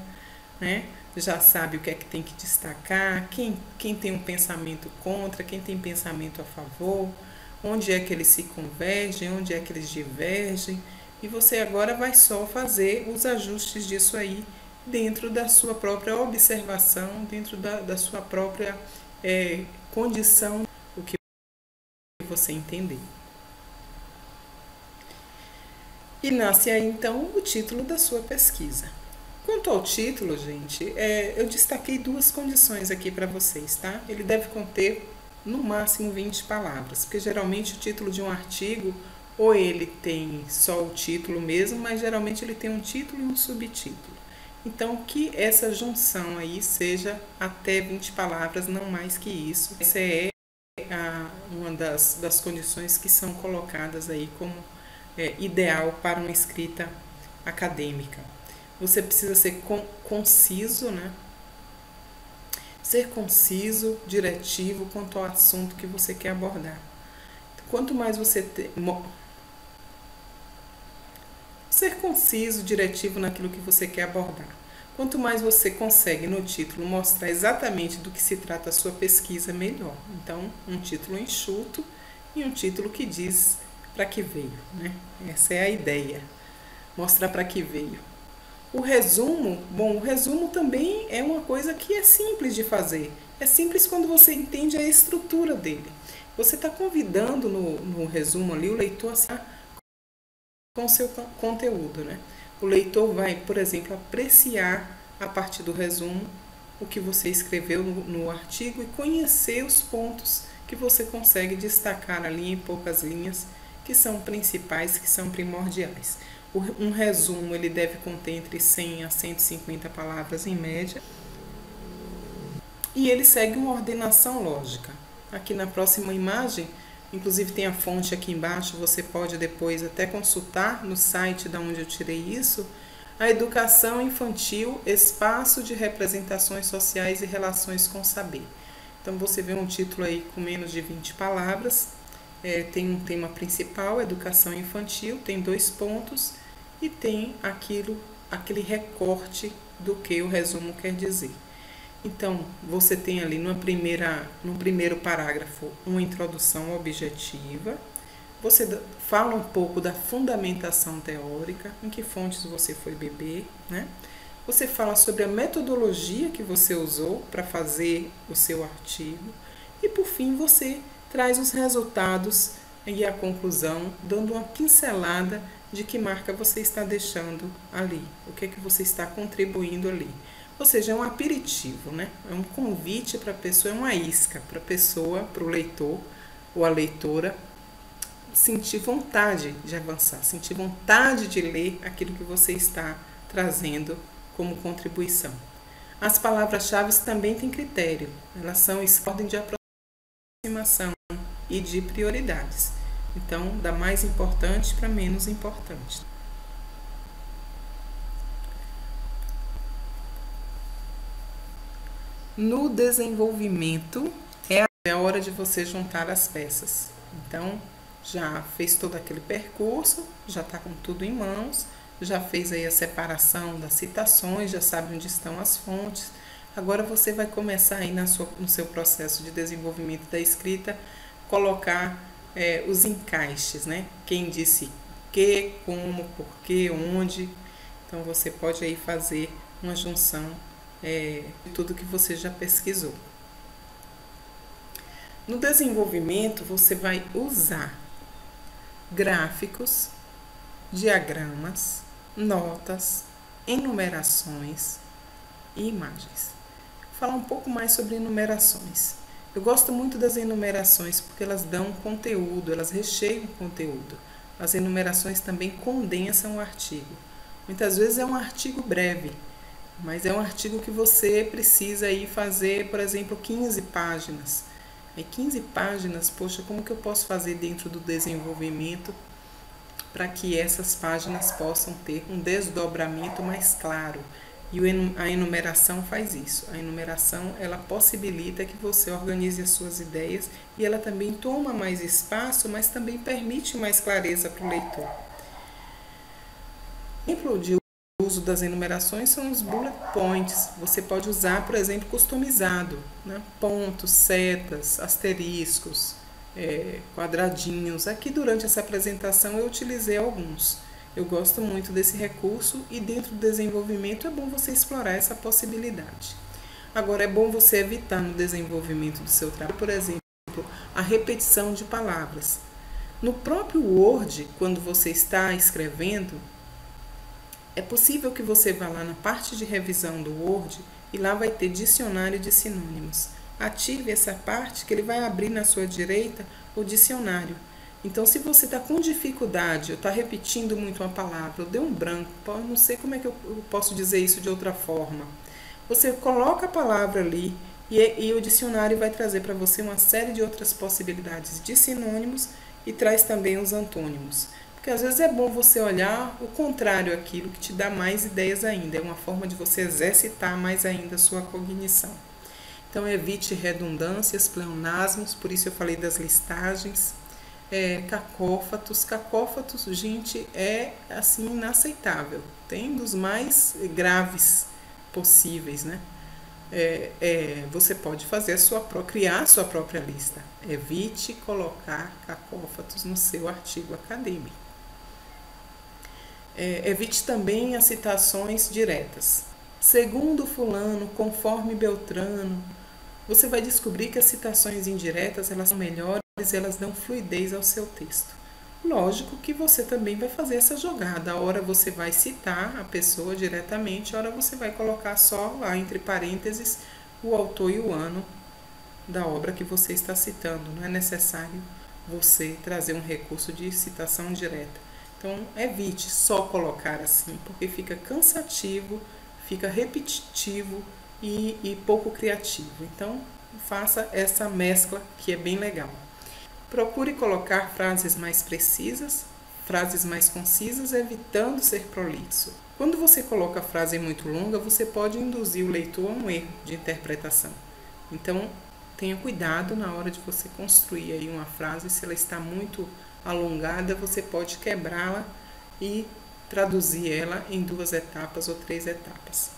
Speaker 1: né? Já sabe o que é que tem que destacar, quem tem um pensamento contra, quem tem pensamento a favor, onde é que eles se convergem, onde é que eles divergem, e você agora vai só fazer os ajustes disso aí dentro da sua própria observação, dentro da sua própria condição, o que você entender. E nasce aí então o título da sua pesquisa. Quanto ao título, gente, eu destaquei duas condições aqui para vocês, tá? Ele deve conter no máximo 20 palavras, porque geralmente o título de um artigo, ou ele tem só o título mesmo, mas geralmente ele tem um título e um subtítulo. Então, que essa junção aí seja até 20 palavras, não mais que isso. Essa é uma das condições que são colocadas aí como ideal para uma escrita acadêmica. Você precisa ser conciso, né? Ser conciso, diretivo quanto ao assunto que você quer abordar. Quanto mais você ser conciso, diretivo naquilo que você quer abordar. Quanto mais você consegue no título mostrar exatamente do que se trata a sua pesquisa, melhor. Então, um título enxuto e um título que diz para que veio, né? Essa é a ideia, mostrar para que veio. O resumo, bom, o resumo também é uma coisa que é simples de fazer. É simples quando você entende a estrutura dele. Você está convidando no resumo ali o leitor a com o seu conteúdo, né? O leitor vai, por exemplo, apreciar a partir do resumo o que você escreveu no artigo e conhecer os pontos que você consegue destacar ali em poucas linhas, que são principais, que são primordiais. Um resumo ele deve conter entre 100 a 150 palavras em média e ele segue uma ordenação lógica. Aqui na próxima imagem, inclusive tem a fonte aqui embaixo, você pode depois até consultar no site da onde eu tirei isso, a educação infantil, espaço de representações sociais e relações com saber. Então você vê um título aí com menos de 20 palavras, tem um tema principal, educação infantil, tem 2 pontos e tem aquele recorte do que o resumo quer dizer. Então, você tem ali no primeiro parágrafo uma introdução objetiva, você fala um pouco da fundamentação teórica, em que fontes você foi beber, né? Você fala sobre a metodologia que você usou para fazer o seu artigo e, por fim, você traz os resultados e a conclusão, dando uma pincelada de que marca você está deixando ali, o que é que você está contribuindo ali. Ou seja, é um aperitivo, né? É um convite para a pessoa, é uma isca para a pessoa, para o leitor ou a leitora sentir vontade de avançar, sentir vontade de ler aquilo que você está trazendo como contribuição. As palavras-chave também têm critério, elas são ordem de aproximação e de prioridades. Então, da mais importante para menos importante. No desenvolvimento, é a hora de você juntar as peças. Então, já fez todo aquele percurso, já está com tudo em mãos, já fez aí a separação das citações, já sabe onde estão as fontes. Agora você vai começar aí no seu processo de desenvolvimento da escrita, colocar os encaixes, né? Quem disse que, como, porquê, onde. Então, você pode aí fazer uma junção de tudo que você já pesquisou. No desenvolvimento, você vai usar gráficos, diagramas, notas, enumerações e imagens. Vou falar um pouco mais sobre enumerações. Eu gosto muito das enumerações porque elas dão conteúdo, elas recheiam conteúdo. As enumerações também condensam o artigo. Muitas vezes é um artigo breve, mas é um artigo que você precisa aí fazer, por exemplo, 15 páginas. Aí 15 páginas, poxa, como que eu posso fazer dentro do desenvolvimento para que essas páginas possam ter um desdobramento mais claro? E a enumeração faz isso. A enumeração, ela possibilita que você organize as suas ideias e ela também toma mais espaço, mas também permite mais clareza para o leitor. Exemplo de uso das enumerações são os bullet points. Você pode usar, por exemplo, customizado, né? Pontos, setas, asteriscos, quadradinhos. Aqui durante essa apresentação eu utilizei alguns. Eu gosto muito desse recurso e dentro do desenvolvimento é bom você explorar essa possibilidade. Agora é bom você evitar no desenvolvimento do seu trabalho, por exemplo, a repetição de palavras. No próprio Word, quando você está escrevendo, é possível que você vá lá na parte de revisão do Word e lá vai ter dicionário de sinônimos. Ative essa parte que ele vai abrir na sua direita o dicionário. Então, se você está com dificuldade, ou está repetindo muito uma palavra, ou deu um branco, não sei como é que eu posso dizer isso de outra forma. Você coloca a palavra ali e o dicionário vai trazer para você uma série de outras possibilidades de sinônimos e traz também os antônimos. Porque às vezes é bom você olhar o contrário àquilo que te dá mais ideias ainda. É uma forma de você exercitar mais ainda a sua cognição. Então, evite redundâncias, pleonasmos, por isso eu falei das listagens. Cacófatos. Cacófatos, gente, é assim inaceitável. Tem dos mais graves possíveis, né? Você pode fazer criar a sua própria lista. Evite colocar cacófatos no seu artigo acadêmico. Evite também as citações diretas. Segundo fulano, conforme Beltrano, você vai descobrir que as citações indiretas elas são melhores e elas dão fluidez ao seu texto. Lógico que você também vai fazer essa jogada. A hora você vai citar a pessoa diretamente, a hora você vai colocar só lá entre parênteses o autor e o ano da obra que você está citando. Não é necessário você trazer um recurso de citação direta. Então, evite só colocar assim, porque fica cansativo, fica repetitivo e pouco criativo. Então, faça essa mescla que é bem legal. Procure colocar frases mais precisas, frases mais concisas, evitando ser prolixo. Quando você coloca a frase muito longa, você pode induzir o leitor a um erro de interpretação. Então, tenha cuidado na hora de você construir aí uma frase. Se ela está muito alongada, você pode quebrá-la e traduzir ela em 2 etapas ou 3 etapas.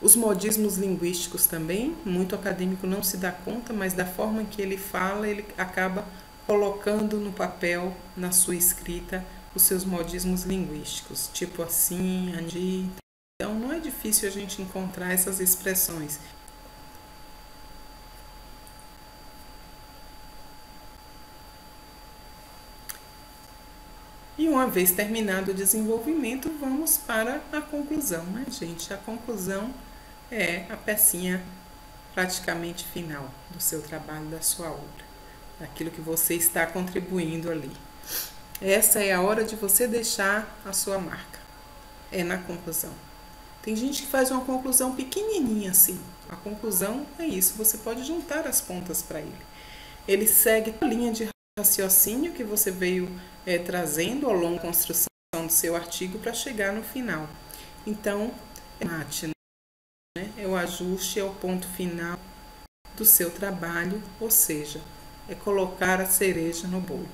Speaker 1: Os modismos linguísticos também, muito acadêmico não se dá conta, mas da forma que ele fala, ele acaba colocando no papel, na sua escrita, os seus modismos linguísticos, tipo assim, andi. Então, não é difícil a gente encontrar essas expressões. E uma vez terminado o desenvolvimento, vamos para a conclusão, né, gente? A conclusão é a pecinha praticamente final do seu trabalho, da sua obra, daquilo que você está contribuindo ali. Essa é a hora de você deixar a sua marca, é na conclusão. Tem gente que faz uma conclusão pequenininha assim. A conclusão é isso, você pode juntar as pontas para ele. Ele segue a linha de raciocínio que você veio trazendo ao longo da construção do seu artigo para chegar no final. Então, mate, né? É o ajuste, é o ponto final do seu trabalho, ou seja, é colocar a cereja no bolo.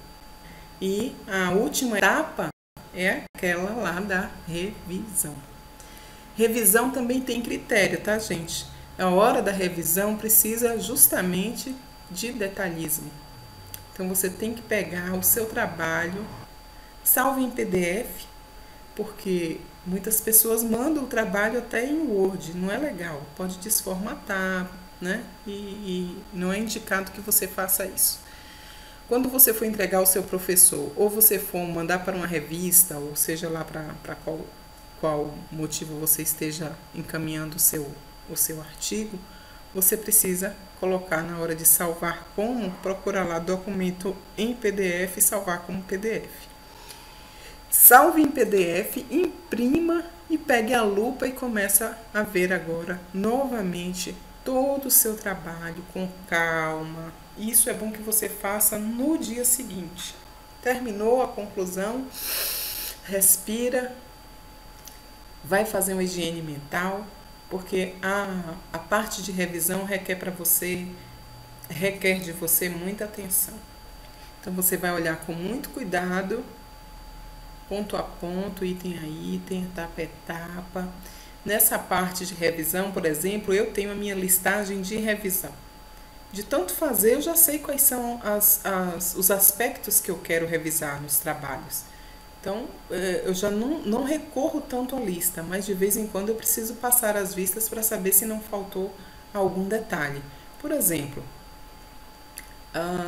Speaker 1: E a última etapa é aquela lá da revisão. Revisão também tem critério, tá, gente? A hora da revisão precisa justamente de detalhismo. Então, você tem que pegar o seu trabalho, salve em PDF, porque muitas pessoas mandam o trabalho até em Word, não é legal, pode desformatar, né? E não é indicado que você faça isso. Quando você for entregar ao seu professor, ou você for mandar para uma revista, ou seja lá para qual motivo você esteja encaminhando o seu artigo, você precisa colocar na hora de salvar como, procurar lá documento em PDF e salvar como PDF. Salve em PDF, imprima e pegue a lupa e começa a ver agora novamente todo o seu trabalho com calma. Isso é bom que você faça no dia seguinte. Terminou a conclusão, respira, vai fazer uma higiene mental, porque a parte de revisão requer de você muita atenção. Então você vai olhar com muito cuidado, ponto a ponto, item a item, etapa a etapa. Nessa parte de revisão, por exemplo, eu tenho a minha listagem de revisão. De tanto fazer, eu já sei quais são os aspectos que eu quero revisar nos trabalhos. Então, eu já não recorro tanto à lista, mas de vez em quando eu preciso passar as vistas para saber se não faltou algum detalhe. Por exemplo,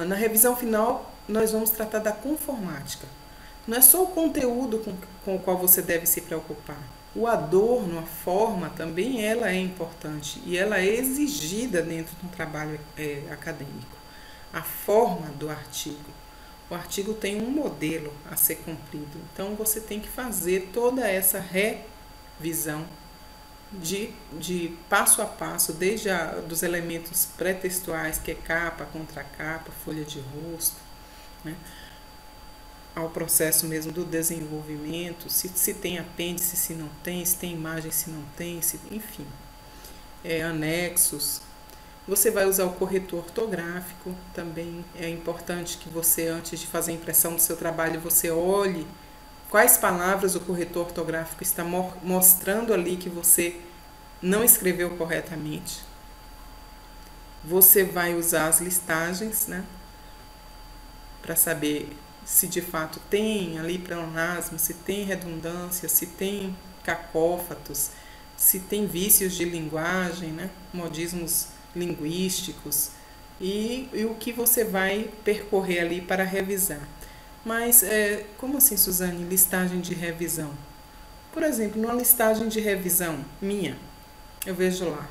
Speaker 1: na revisão final, nós vamos tratar da conformática. Não é só o conteúdo com o qual você deve se preocupar. O adorno, a forma, também ela é importante e ela é exigida dentro do trabalho acadêmico. A forma do artigo. O artigo tem um modelo a ser cumprido. Então, você tem que fazer toda essa revisão de passo a passo, desde dos elementos pré-textuais, que é capa, contracapa, folha de rosto, né? Ao processo mesmo do desenvolvimento, se tem apêndice, se não tem, se tem imagem, se não tem, enfim, anexos. Você vai usar o corretor ortográfico, também é importante que você, antes de fazer a impressão do seu trabalho, você olhe, quais palavras o corretor ortográfico está mostrando ali que você não escreveu corretamente. Você vai usar as listagens, né, para saber se de fato tem ali pleonasmo, se tem redundância, se tem cacófatos, se tem vícios de linguagem, né, modismos linguísticos, e o que você vai percorrer ali para revisar. Mas, como assim, Suzane, listagem de revisão? Por exemplo, numa listagem de revisão minha, eu vejo lá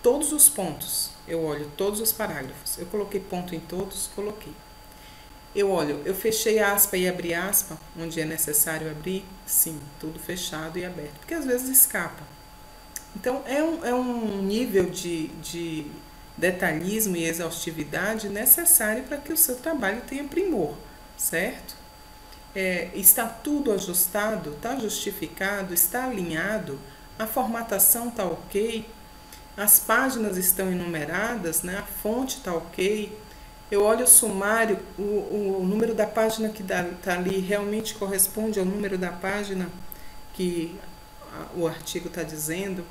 Speaker 1: todos os pontos, eu olho todos os parágrafos, eu coloquei ponto em todos, coloquei. Eu olho, eu fechei aspa e abri aspa, onde é necessário abrir, sim, tudo fechado e aberto, porque às vezes escapa. Então, é um nível de detalhismo e exaustividade necessário para que o seu trabalho tenha primor, certo? Está tudo ajustado, está justificado, está alinhado, a formatação está ok, as páginas estão enumeradas, né? A fonte está ok. Eu olho o sumário, o número da página que está ali realmente corresponde ao número da página que o artigo está dizendo.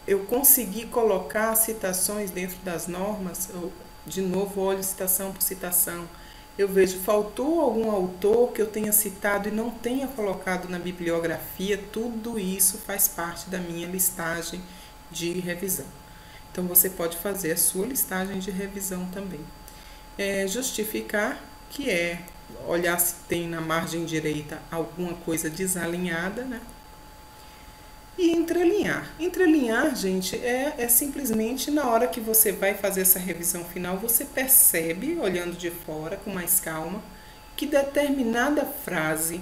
Speaker 1: Eu consegui colocar citações dentro das normas, eu, de novo olho citação por citação. Eu vejo, faltou algum autor que eu tenha citado e não tenha colocado na bibliografia, tudo isso faz parte da minha listagem de revisão. Então, você pode fazer a sua listagem de revisão também. Justificar, que é olhar se tem na margem direita alguma coisa desalinhada, né? E entrelinhar. Entrelinhar, gente, é simplesmente na hora que você vai fazer essa revisão final, você percebe, olhando de fora com mais calma, que determinada frase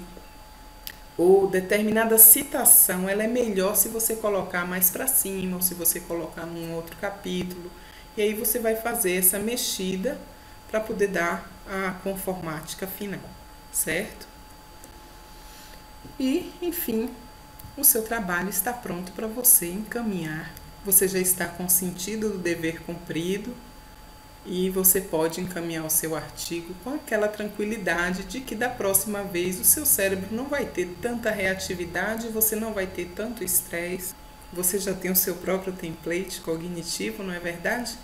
Speaker 1: ou determinada citação, ela é melhor se você colocar mais para cima ou se você colocar num outro capítulo. E aí você vai fazer essa mexida para poder dar a conformática final, certo? E, enfim, o seu trabalho está pronto para você encaminhar. Você já está com o sentido do dever cumprido e você pode encaminhar o seu artigo com aquela tranquilidade de que da próxima vez o seu cérebro não vai ter tanta reatividade, você não vai ter tanto estresse, você já tem o seu próprio template cognitivo, não é verdade?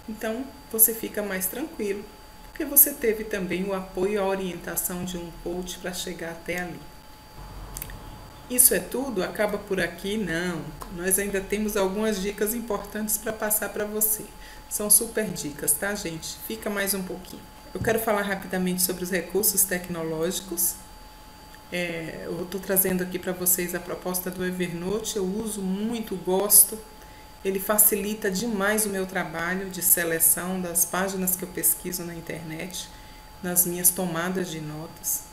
Speaker 1: Então você fica mais tranquilo, porque você teve também o apoio e a orientação de um coach para chegar até ali. Isso é tudo? Acaba por aqui? Não. Nós ainda temos algumas dicas importantes para passar para você. São super dicas, tá, gente? Fica mais um pouquinho. Eu quero falar rapidamente sobre os recursos tecnológicos. Eu estou trazendo aqui para vocês a proposta do Evernote. Eu uso muito, gosto. Ele facilita demais o meu trabalho de seleção das páginas que eu pesquiso na internet, nas minhas tomadas de notas.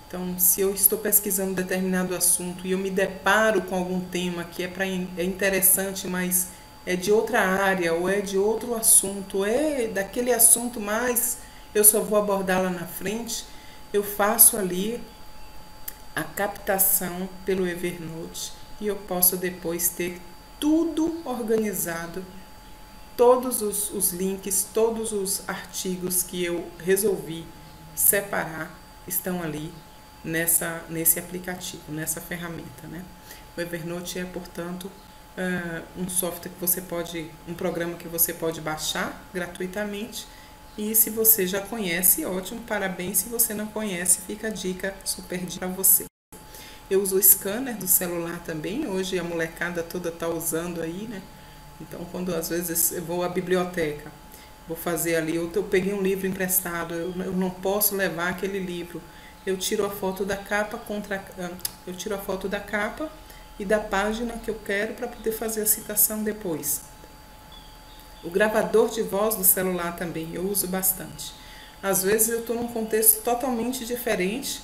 Speaker 1: Então, se eu estou pesquisando determinado assunto e eu me deparo com algum tema que é interessante, mas é de outra área ou é de outro assunto, é daquele assunto, mas eu só vou abordar lá na frente, eu faço ali a captação pelo Evernote e eu posso depois ter tudo organizado, todos os links, todos os artigos que eu resolvi separar estão ali nesse aplicativo, nessa ferramenta, né? O Evernote é, portanto, um software que você pode, um programa que você pode baixar gratuitamente, e se você já conhece, ótimo, parabéns. Se você não conhece, fica a dica, super dica para você. Eu uso o scanner do celular também, hoje a molecada toda está usando aí, né? Então, quando às vezes eu vou à biblioteca, vou fazer ali, eu peguei um livro emprestado, eu não posso levar aquele livro, eu tiro a foto da capa eu tiro a foto da capa e da página que eu quero para poder fazer a citação depois. O gravador de voz do celular também eu uso bastante. Às vezes eu estou num contexto totalmente diferente,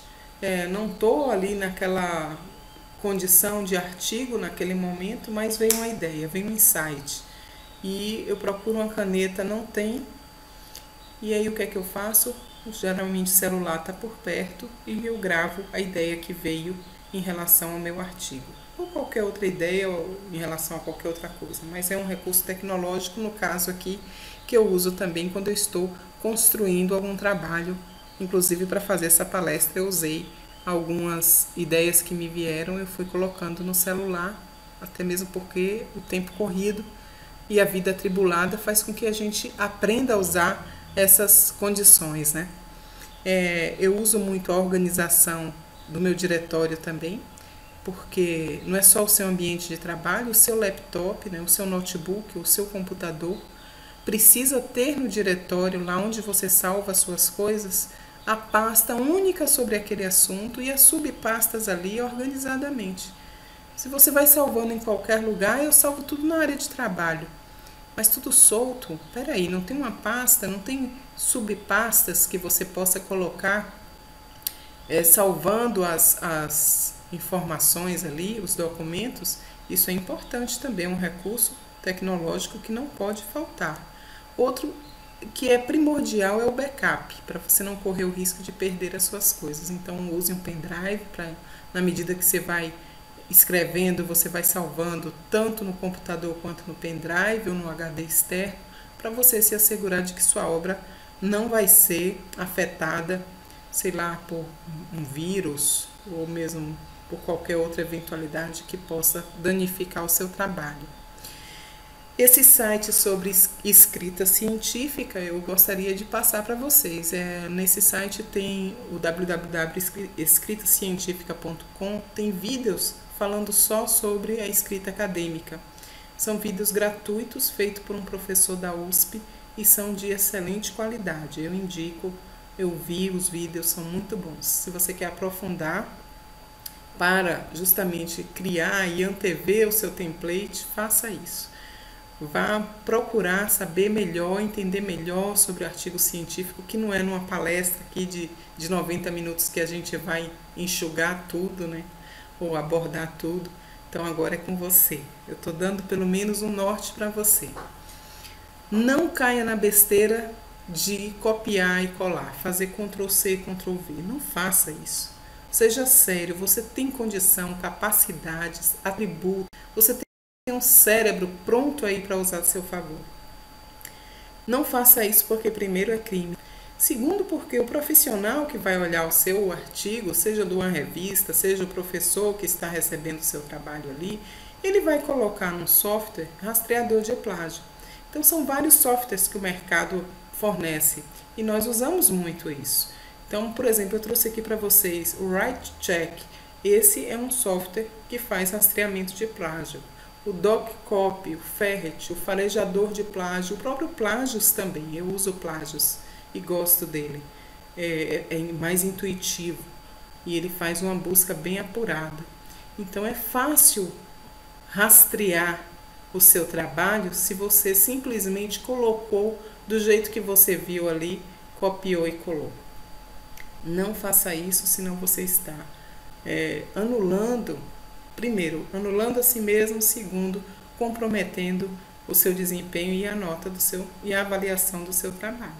Speaker 1: não estou ali naquela condição de artigo naquele momento, mas vem uma ideia, vem um insight. E eu procuro uma caneta, não tem, e aí o que é que eu faço? Geralmente o celular está por perto e eu gravo a ideia que veio em relação ao meu artigo. Ou qualquer outra ideia ou em relação a qualquer outra coisa. Mas é um recurso tecnológico, no caso aqui, que eu uso também quando eu estou construindo algum trabalho Inclusive, para fazer essa palestra, eu usei algumas ideias que me vieram, eu fui colocando no celular, até mesmo porque o tempo corrido e a vida atribulada faz com que a gente aprenda a usar essas condições, né? Eu uso muito a organização do meu diretório também, porque não é só o seu ambiente de trabalho, o seu laptop, né, o seu notebook, o seu computador, precisa ter no diretório, lá onde você salva as suas coisas, a pasta única sobre aquele assunto e as subpastas ali organizadamente. Se você vai salvando em qualquer lugar, eu salvo tudo na área de trabalho. Mas tudo solto, peraí, não tem uma pasta, não tem subpastas que você possa colocar salvando as informações ali, os documentos. Isso é importante também, um recurso tecnológico que não pode faltar. Outro que é primordial é o backup, para você não correr o risco de perder as suas coisas. Então use um pendrive para, na medida que você vai escrevendo, você vai salvando tanto no computador quanto no pendrive ou no HD externo, para você se assegurar de que sua obra não vai ser afetada, sei lá, por um vírus ou mesmo por qualquer outra eventualidade que possa danificar o seu trabalho. Esse site sobre escrita científica eu gostaria de passar para vocês. Nesse site tem o www.escritacientifica.com, tem vídeos falando só sobre a escrita acadêmica. São vídeos gratuitos feitos por um professor da USP e são de excelente qualidade. Eu indico, eu vi, os vídeos são muito bons. Se você quer aprofundar para justamente criar e antever o seu template, faça isso. Vá procurar saber melhor, entender melhor sobre o artigo científico, que não é numa palestra aqui de 90 minutos que a gente vai enxugar tudo, né? Ou abordar tudo. Então agora é com você. Eu estou dando pelo menos um norte para você. Não caia na besteira de copiar e colar, fazer Ctrl+C, Ctrl+V. Não faça isso. Seja sério, você tem condição, capacidades, atributos, você tem um cérebro pronto aí para usar a seu favor. Não faça isso porque primeiro é crime. Segundo, porque o profissional que vai olhar o seu artigo, seja de uma revista, seja o professor que está recebendo o seu trabalho ali, ele vai colocar num software rastreador de plágio. Então são vários softwares que o mercado fornece e nós usamos muito isso. Então, por exemplo, eu trouxe aqui para vocês o WriteCheck. Esse é um software que faz rastreamento de plágio. O DocCopy, o Ferret, o farejador de plágio, o próprio Plagios também. Eu uso o Plagios e gosto dele. É mais intuitivo e ele faz uma busca bem apurada. Então é fácil rastrear o seu trabalho se você simplesmente colocou do jeito que você viu ali, copiou e colou. Não faça isso, senão você está anulando, primeiro, anulando a si mesmo, segundo, comprometendo o seu desempenho e a nota do seu e a avaliação do seu trabalho,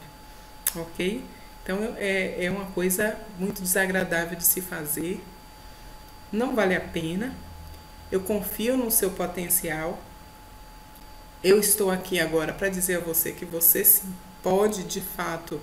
Speaker 1: ok? Então é uma coisa muito desagradável de se fazer, não vale a pena. Eu confio no seu potencial. Eu estou aqui agora para dizer a você que você sim pode de fato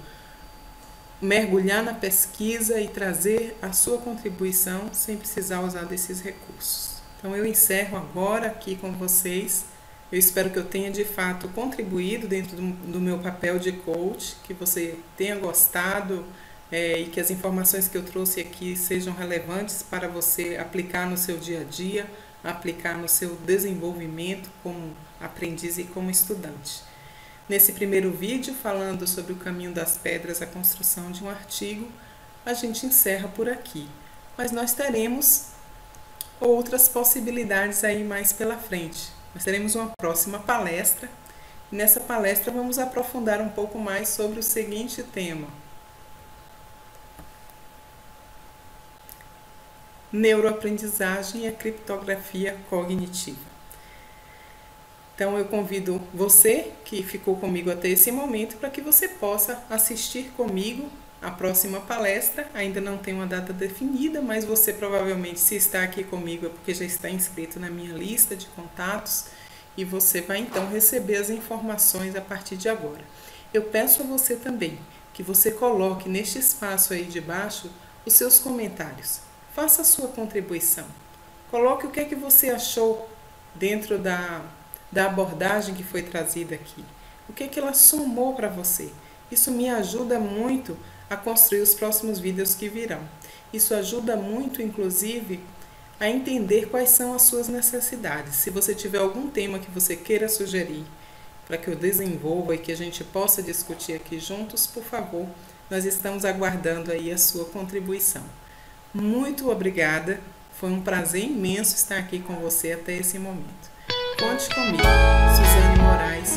Speaker 1: mergulhar na pesquisa e trazer a sua contribuição sem precisar usar desses recursos. Então eu encerro agora aqui com vocês. Eu espero que eu tenha de fato contribuído dentro do meu papel de coach, que você tenha gostado e que as informações que eu trouxe aqui sejam relevantes para você aplicar no seu dia a dia, aplicar no seu desenvolvimento como aprendiz e como estudante. Nesse primeiro vídeo, falando sobre o caminho das pedras, a construção de um artigo, a gente encerra por aqui. Mas nós teremos outras possibilidades aí mais pela frente. Nós teremos uma próxima palestra. E nessa palestra vamos aprofundar um pouco mais sobre o seguinte tema: neuroaprendizagem e a criptografia cognitiva. Então eu convido você que ficou comigo até esse momento para que você possa assistir comigo a próxima palestra. Ainda não tem uma data definida, mas você provavelmente, se está aqui comigo, é porque já está inscrito na minha lista de contatos e você vai então receber as informações a partir de agora. Eu peço a você também, que você coloque neste espaço aí de baixo os seus comentários. Faça a sua contribuição. Coloque o que é que você achou dentro da abordagem que foi trazida aqui. O que é que ela somou para você? Isso me ajuda muito a construir os próximos vídeos que virão. Isso ajuda muito, inclusive, a entender quais são as suas necessidades. Se você tiver algum tema que você queira sugerir para que eu desenvolva e que a gente possa discutir aqui juntos, por favor, nós estamos aguardando aí a sua contribuição. Muito obrigada, foi um prazer imenso estar aqui com você até esse momento. Conte comigo, Suzane Moraes.